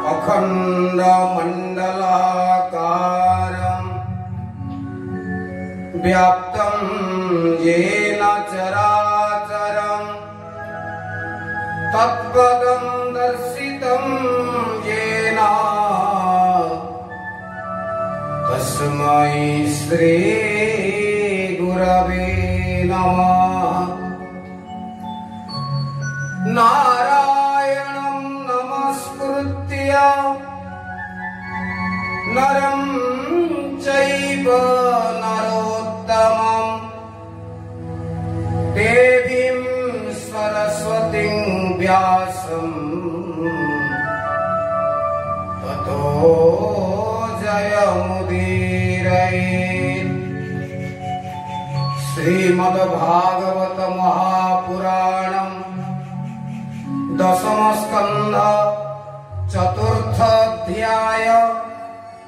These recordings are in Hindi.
अखंड मंडलाकारं व्याप्तं येन चराचरं तत्पदं दर्शितं येन तस्मै श्री गुरवे नमः। नारायणं नमस्कृत्य नरं चैव नरोत्तमं देवीं सरस्वतीं व्यासं ततो जयमुदीरयेत्। श्रीमद्भागवत महापुराणं दशम स्कंध चतुर्थ अध्याय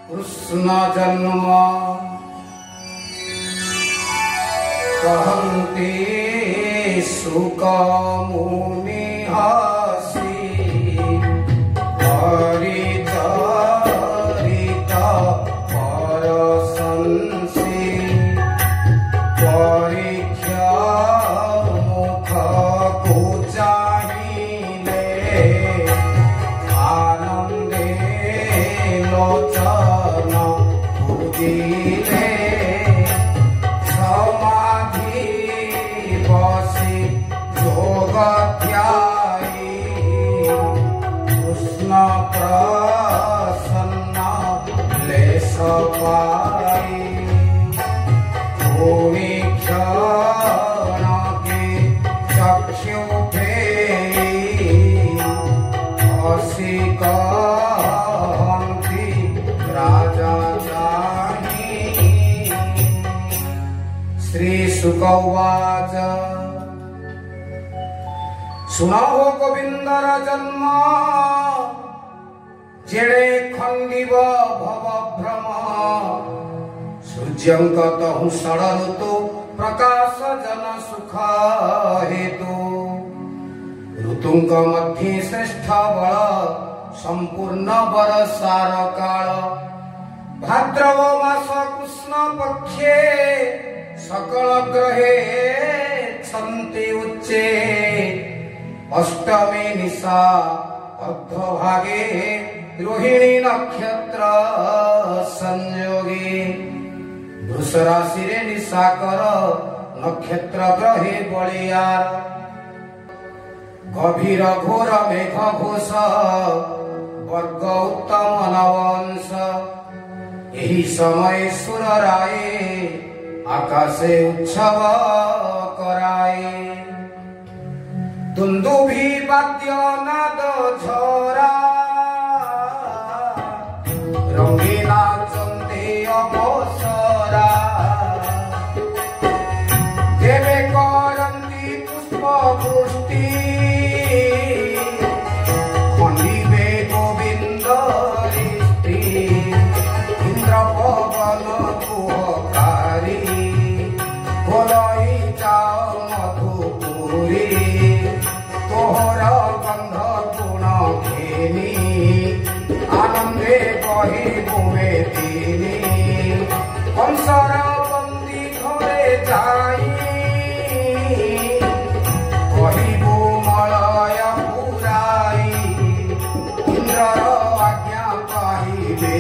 कृष्ण जन्म। कहन्ति शुक मुनिः परिचरित परशंसि परीक्षा मुख को चाहिए आनंदे लोचन उदिले समाधि बसी जोग ध्यायी कृष्ण प्रसन्न लेश पाई भूमि क्षण के चक्षु हसी कहन्ति राजा जानी। श्री शुक उवाच सुनो गोविंदर जन्म जेड़े खंडिव भव भ्रम सूर्यंकतहु षड ऋतु प्रकाश जन सुख हेतु ऋतुंक मध्य श्रेष्ठ बल संपूर्ण बरसार काल भाद्रव मास कृष्ण पक्षे सकल ग्रहे छन्ति उच्चे अष्टमी निशा अर्धभागे रोहिणी नक्षत्र संयोगे वृष राशि रे निशाकर नक्षत्र ग्रहे बलियार गभीर घोर मेघ घोष वर्ग उत्तम नवंश यही समय सुर राय आकाशे उत्सव कराए दुंदुभी वाद्य नाद झरा रंगीला चंदे अवसरा देवे करन्ति पुष्प वृष्टि खंडिबे गोविंद ऋष्टि इंद्र पवन कुहकारी बोलई जाओ मधुपुरी तोहर गंध गुण घेनी आनंदे कही घुमे दिनी कंसर बंदी घरे जाई कहबू मलय पुराई इंद्रर आज्ञा पाइबे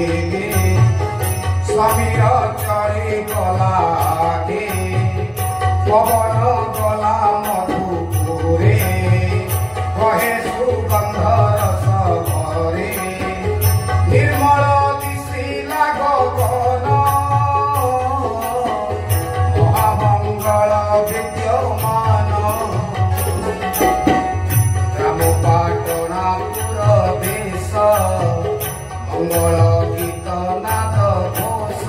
स्वामीर चढ़ी गला आगे पवन गला मधुपुरे कहे सुगंध रस भरे निर्मल दिशिला गगन महामंगल विद्यमान ग्राम पाटनापुर बेश मंगल गीत नाद घोष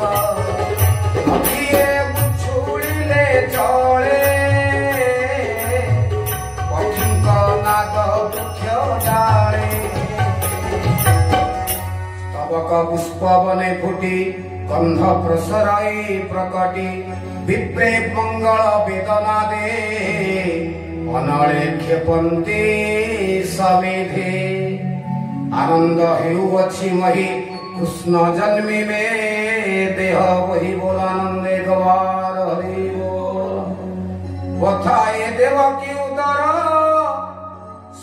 नदिए बुछुड़िले जले पक्षीक नाद वृक्ष डाले स्तबक पुष्प बने फुटी गंध प्रसराई प्रकटी विप्रे मंगल वेदना दे अनले क्षेपन्ति समेधे आनंद हेउअछि मही कृष्ण जन्मी में देह वही बोलानंद एक बार हरि बोल बताए देवकी उदर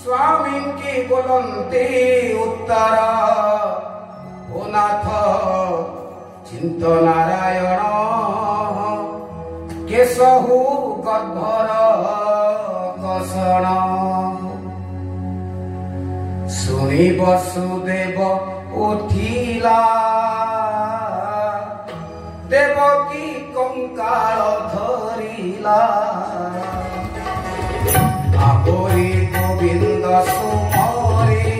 स्वामी की बोलंती उत्तर ओ नाथ चिंत नारायण केशहु गर्भर कषण सुनी वसुदेव उठिला देवकी कंकाल धरिला आबोरी गोविंद सुमरे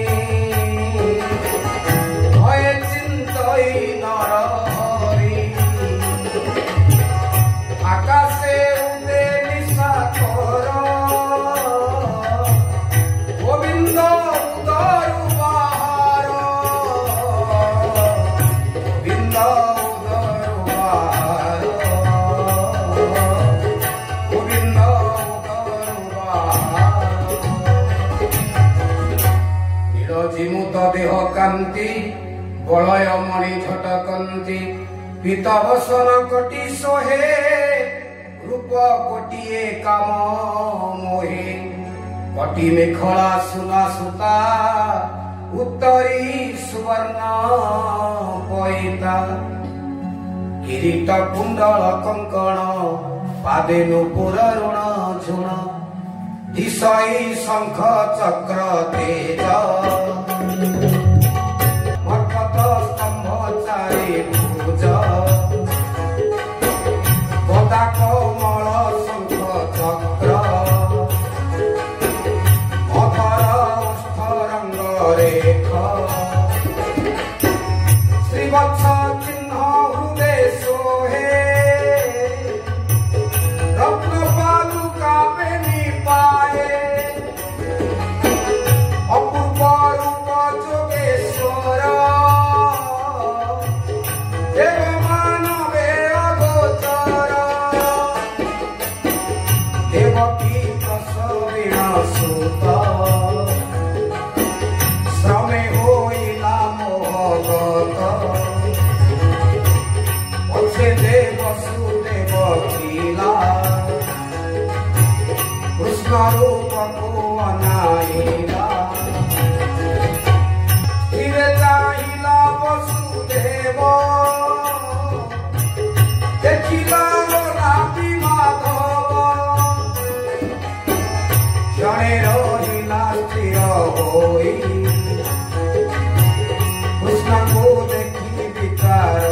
भय चिंतई नरहरि आकाशे उदे निशा कर गोविंद उदरु बाहर गोविंद उदरु बाहर गोविंद उदरु बाहर नीरजिमुत देह कांति बलय मणि झटकंती पीतवसन कोटि सोहे रूप कोटिए काम मोहे कोटि मेखला सुना सुता उत्तरी सुवर्ण पैता किरीट कुंडल कंकण पादे नुपुर ऋण झुण दिशई शंख चक्र तेज मर्कत स्तंभ चारि भुज गदा कमल शंख चक्र अधर ओष्ठ रंग रेख श्रीवत्स चिन्ह हृदय सोहे रत्न पादुका बेनी पाए अपूर्व रूप जोगेश्वर देव मानवे अगोचर देवकी प्रसवेण सुत श्रमे होइला मोहगत पछे देव वसुदेव खिला कृष्ण रूप को अनाइला स्थिर चाहिला वसुदेव देखिला राति माधव क्षणे रहिला स्थिर होई कृष्ण को देखी विचार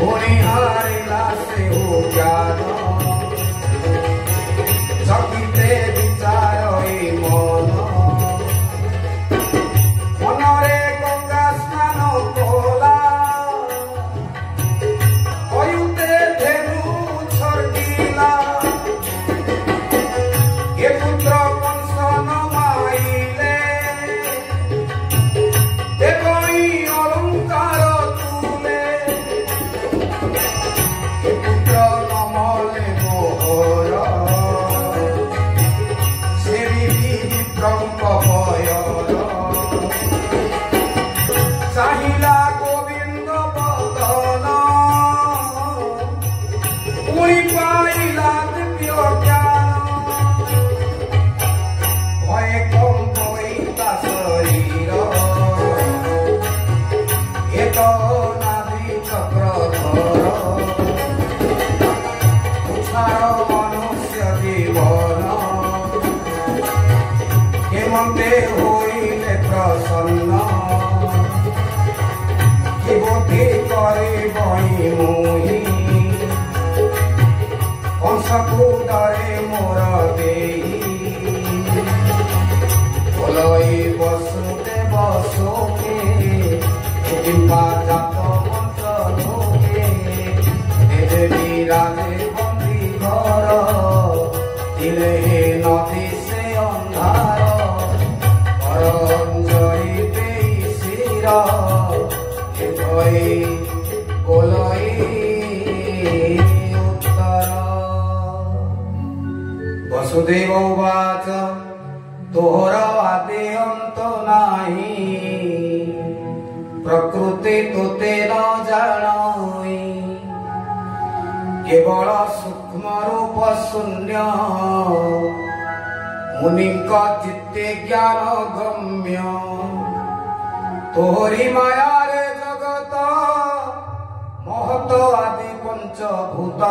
होनी हारिला से हो ज्ञान चकिते विचार मन मनरे गंगा स्नान कोला अयुते धेनु छर्किला ये पुत्र कंस नमाइले देवई अलंकार तुले ये पुत्र कमले मोहर सेवी विप्रंक भयर चाहिला गोविंद बदन पुई पाइला दिव्य ज्ञान भय कंपइता शरीर एक नाभि चक्रधर उछार मनुष्य जीवन हेमंते होइले प्रसन्न किबोधि करे बही मोहि कंसकूदरे मोर देहि बोलई वसुदेव शोके किंबा जात वंश लोके देवी राजे बंदी घर दिले नदी से अंधार करंजलि देई शिर बोलई उत्तर वसुदेव उवाच तोहर आदे नाही प्रकृति तोते न जानाई केवल सूक्ष्म रूप शून्य मुनिका चित्ते ज्ञान गम्य तोहरी माया रे जगत महत आदि पंचभूत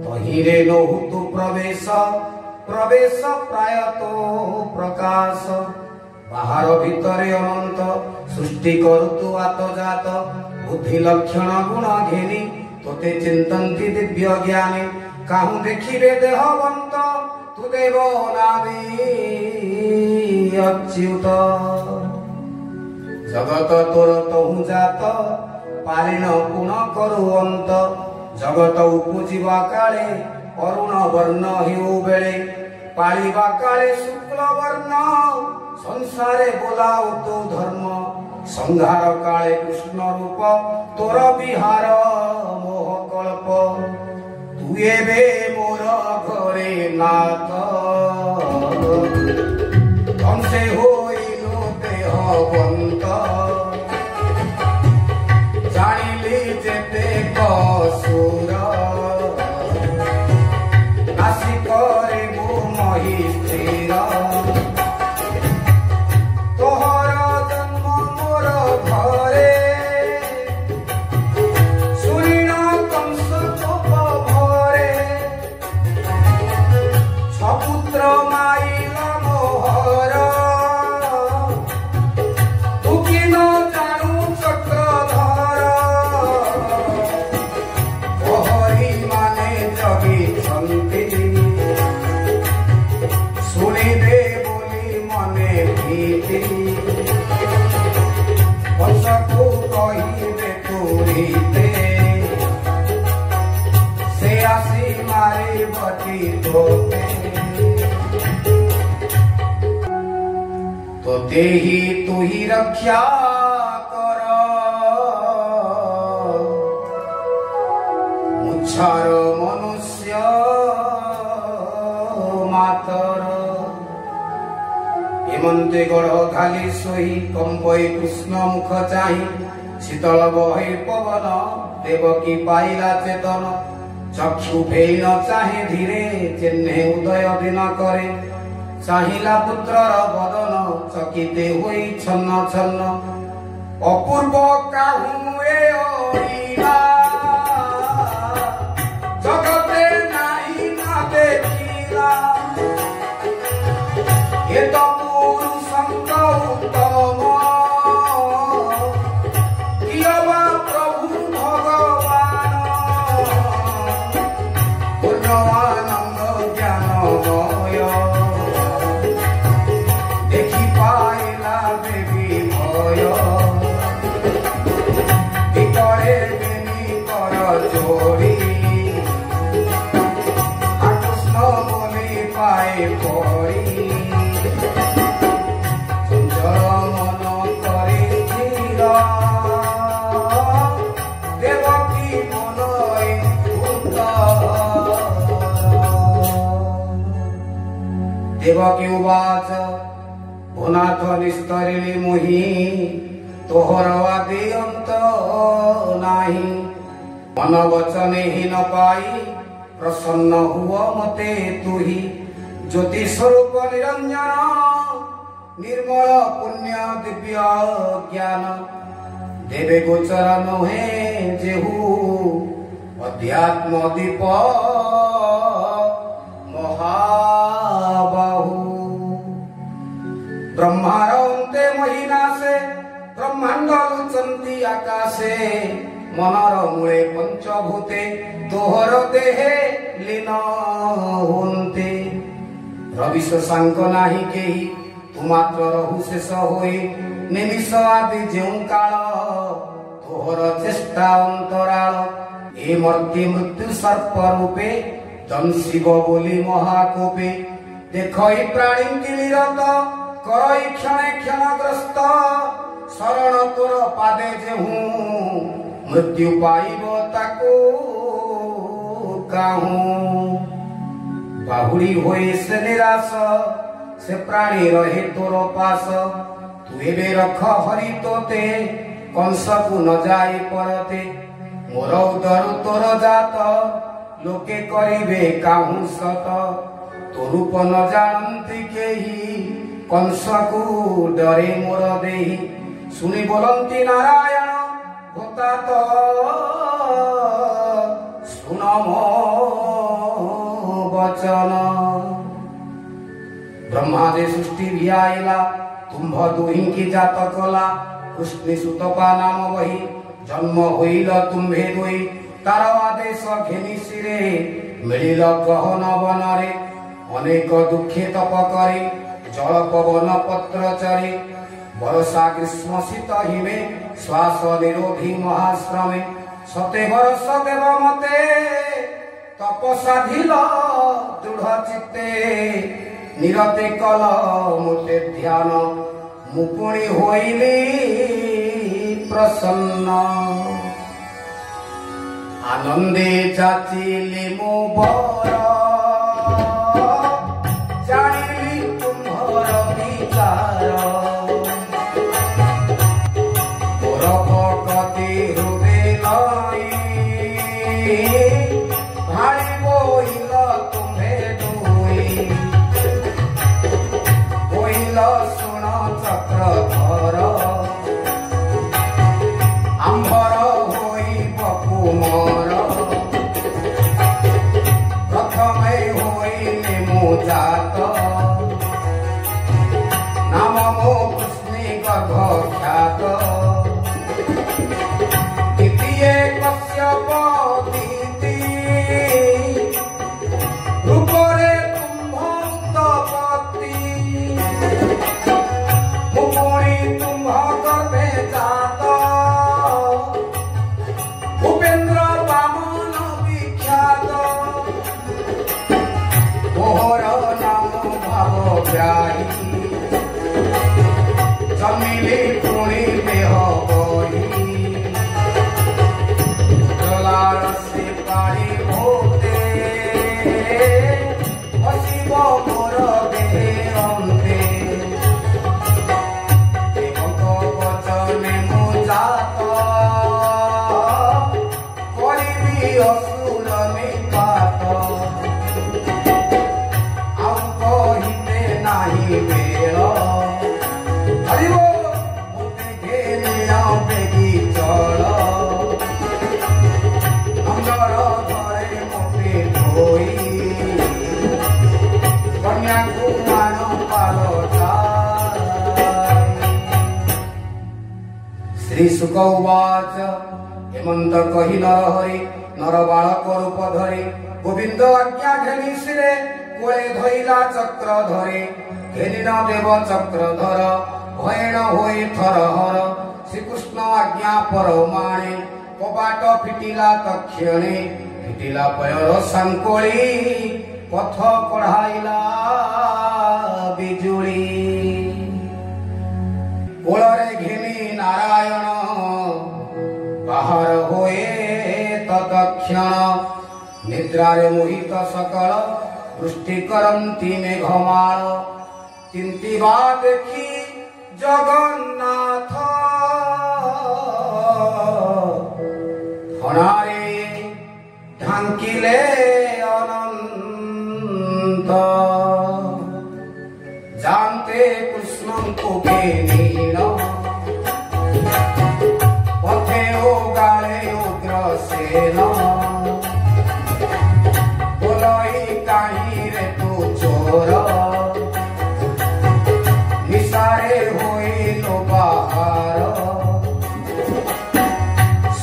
तहिरे नहु तु प्रवेश प्रवेश प्रायतो प्रकाश बाहर भीतर अनंत सृष्टि करतु आतजात बुद्धि लक्षण गुण घेनी तोते चिंतन्ति दिव्य ज्ञानी काहू देखिबे देहवंत तु देव नादि अच्युत जगत तोर तहु जात पालिन पुण करुअंत जगत उपजीवा काले अरुण वर्ण हेउ बेले पालिबा काले शुक्ल वर्ण संसारे बोलाओ तो धर्म संहार काले कृष्ण रूप तोर विहार मोह कल्प तु एबे मोर घरे नाथ कंसे होइलो देहवंत जानिली जेते कसुर नासी करे मो मही स्थिर तोहर जन्म मोर घरे सुरीण कंस कोप भरे छपुत्र माइला मोहर तू कि न जानू चक्रधर प्रहरी माने जगिछन्ति शुणिबे बोली मने भीति कंसकु कहिबे तुरीते से आसी मारी बटी तोते तो देही तू ही रक्षा कर मुच्छार मनुष्य मातर हेमंते गढ़ घाली सोई कंबई कृष्ण मुख चाही शीतल बहे पवन देवकी पाइला चेतन चक्षु भेन चाहे धीरे चिन्हे उदय दिन करे चाहिला पुत्रर बदन चकिते होई छन्न छन्न अपूर्व काहू ए ओइला जगते नाही ना देखिला ये तो पुरुषं गौतम कियवा प्रभु भगवान पूर्णवानंद ज्ञानमय देखि पाइला देवी भय विकळे बेनी कर जोड़ी कृष्ण बोली पाए पड़ी देवकी उवाच भुनाथ निस्तरिणी मुहि तोहर आदि अंत नाही मन वचने ही न पाई प्रसन्न हुआ मते तुही ज्योति स्वरूप निरंजन निर्मल पुण्य दिव्य ज्ञान देवे गोचर नहे जेहू अध्यात्म दीप महाबाहु ब्रह्मार अंते महिना से ब्रह्मांड लुचंती आकाशे मनर मूले पंचभूते तोहर देहे लीन होन्ते रवि शशांक नाही केही तू मात्र रहु शेष होई निमिष आदि जेउ काल तोहर चेष्टा अंतराल ए मर्त्य मृत्यु सर्प रूपे तम शिव बोली महाकोपे देखई प्राणी किलिरत करई क्षणे क्षणग्रस्त शरण तोर पादे जेहू मृत्यु पाइब ताको काहू बाहुड़ी होए से निराश से प्राणी रहे तोर पास तू एबे रख हरि तोते कंस को न जाई परते मोर उदर तोर जात लोके करिबे काहू सत तो रूप न जानती केही कंस को डरे मोर देही सुनी बोलंती नारायण होता तो सुन मो वचन ब्रह्मा जे सृष्टि भी आइला तुम्भ दुहिं की जात कला कृष्ण सुतपा नाम वही जन्म होइल तुम्भे दुई तार आदेश घेनी सिरे मिलिल गहन वनरे अनेक दुखे तप करे जल पवन पत्र चरे वर्षा ग्रीष्म शीत हिमे श्वास निरोधी महाश्रमे सते वर्ष देव मते तपसाधिल दृढ़ चित्ते निरते कल मुते ध्यान मुपुणी होइली प्रसन्न आनंदे जाचिली मो बर जानिली तुम्हर विचार मोर भक्ति हृदय लाई भाई बोइल तुम्हे दुई बोइल सुन चक्रधर आंबर होई बकुमर प्रथमे होइले मो जात नाम मो कृष्ण गर्भ ख्यात द्वितीय कश्यप दीति रूपरे तुम्भपति मुपुणी तुम्भ गर्भे जात भूपेन्द्र बामन विख्यात मोहर नाम भाव ग्राही जमिली पुणी देह बही जलार से पानी होते हसिब मोर देह अंते देवक वचने मो जात करिबी असुर निपात आउ कहिते नाही बेल हरिबो मुते घेनिया बेगी चल नंदर घरे मुते धोई कन्या कुमान पालटाई श्री सुक उवाच हेमंत कहि नर हरि नर बालक रूप धरे गोविंद आज्ञा घेनी सिरे कोळे धइला चक्र धरे घेनी न देव चक्रधर भयण होई थरहर श्रीकृष्ण आज्ञा परमाणे कबाट फिटिला तक्षणे फिटिला पयर सांकोळी पथ कढाइला बिजुळी कोळरे घेनी नारायण बाहर होए तत्क्षण निद्रारे मोहित सकल वृष्टि करंती मेघमाळ चिंतिबा देखी जगन्नाथ फणारे ढांकिले अनंत जानते कृष्ण को नील पथे ओ गाळे उग्रसेन बोलई काहीं रे तू चोर निसारे होइलो बाहार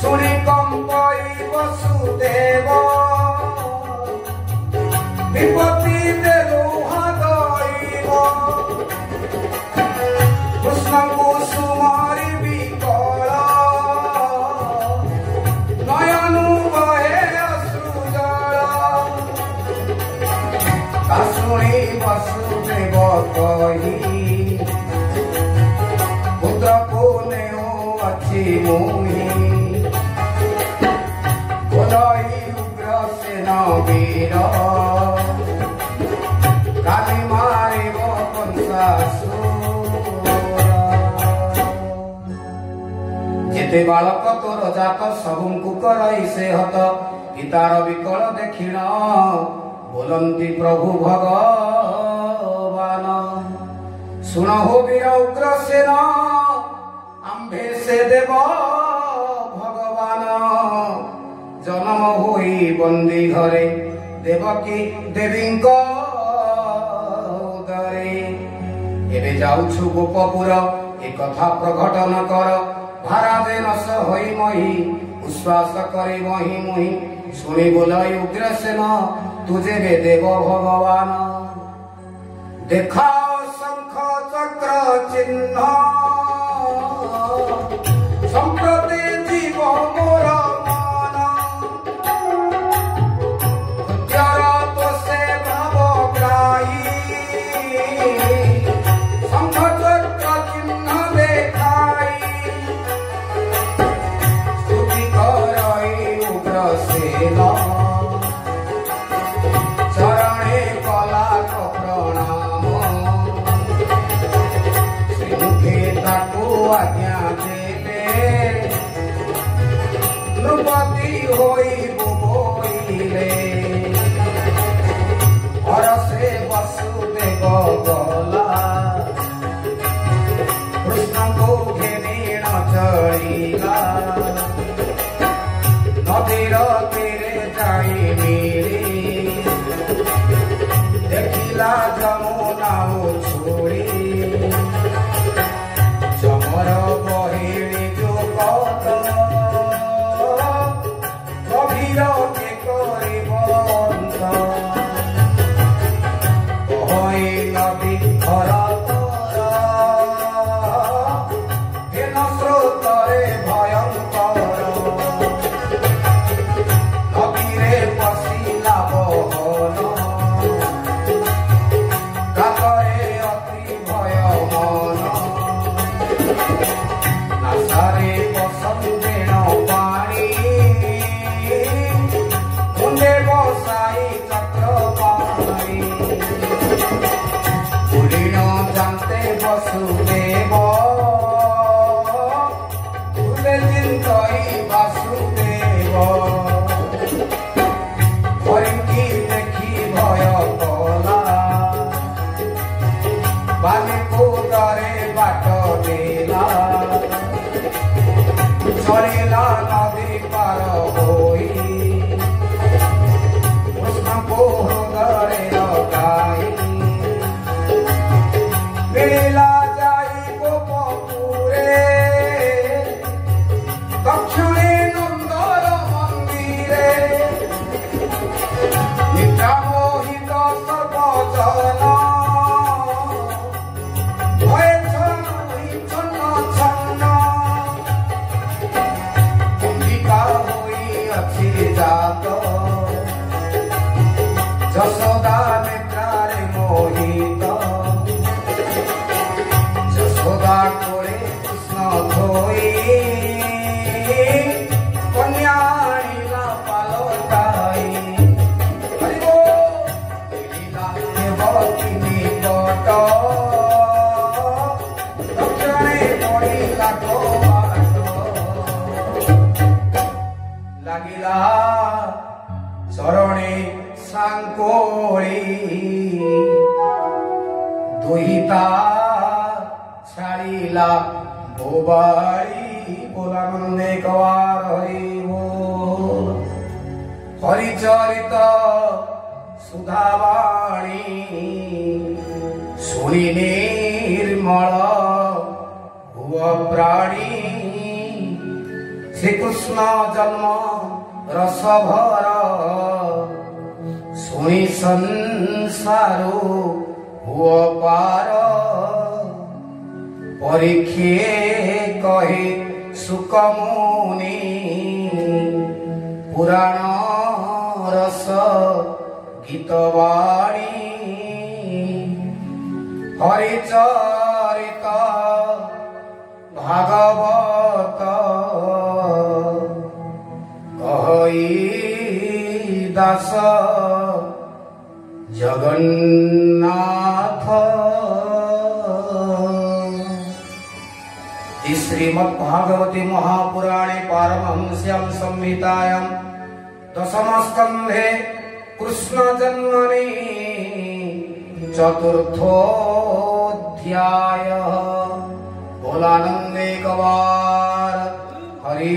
सुनी कंपई वसुदेव विपत्ति देलु हदैव कृष्ण कुसुमारी विकल नयनु बहे अश्रुजल शुणी वसुदेव कही पुत्र को नेओ अच्छी मोही बोलई उग्रसेन वीर काली मारिब कंसासुर जेते बालक तोर जात सबुଙ୍କୁ करई से हत पितार विकल देखिण बोलंती प्रभु भगवान सुन हो वीर उग्रसेन आंभे से देव भगवान जन्म होई बंदी घरे देवकी देवींको उदरे एबे जाउछु गोपपुर ए कथा प्रघटन कर भाराजे नस होई मही उश्वास करे मही मुही सुनी बोलाई उग्रसेन तुझे वे देव भगवान देखाओ शंख चक्र चिन्ह संप्रति जीव मोर मान हत्यारा तो से भाव ग्राही शंख चक्र चिन्ह देखाई स्तुति करई उग्रसेन चरणे कला प्रणाम श्रीमुखे ताकू आज्ञा देते नृपति होई बोइले हरसे वसुदेव गला कृष्ण को घेनीण चढ़ीला नदीर तीरे जाई मेरे देखिला जमुना छोड़ी चमर बहिणी जो कत गभीर के करबंत कहि नदी घर हेन स्रोतरे भयंकर नदीरे पशिला बहन काकरे अति भय मन नासारे पसंदेण पाणी मुंडे बसाई चक्रपाणी बुढ़ीण जानते वसुदेव भूले चिंतई वासुदेव हरिकी देखी भय कला बालिपुदरे बाट देला चलिला नदी पार होई कृष्ण को हृदय लगाई मिलिला जाई गोपपुरे दक्षिणे नंदर मंदिरे निद्रा मोहित सर्वजन भय छन्न छन्न अंबिका होई अछि जात जशोदा नेत्रारे मोहित जशोदा कोरे कृष्ण धोई कन्या आनिला पालटाई हरिबो लीला देवकी निकट दक्षिणे पड़िला कबाट लागिला चरणे सांकोली दुहिता छाड़ीला बोबाई बोलानंदे कवार हरि बोल हरिचरित सुधावाणी सुनी निर्मल हुआ प्राणी श्रीकृष्ण जन्म रसभर सुनी संसारो हुआ पार परीक्षे कहे सुकमुनि पुराण रस गीतवाणी हरिचरित भागवत कहि दास जगन्नाथ। This श्रीमद्भागवते महापुराणे पारमहंस्यां संहितायां दशमस्कन्धे कृष्णजन्मनि चतुर्थोऽध्यायः। बोलानंदे कवार हरि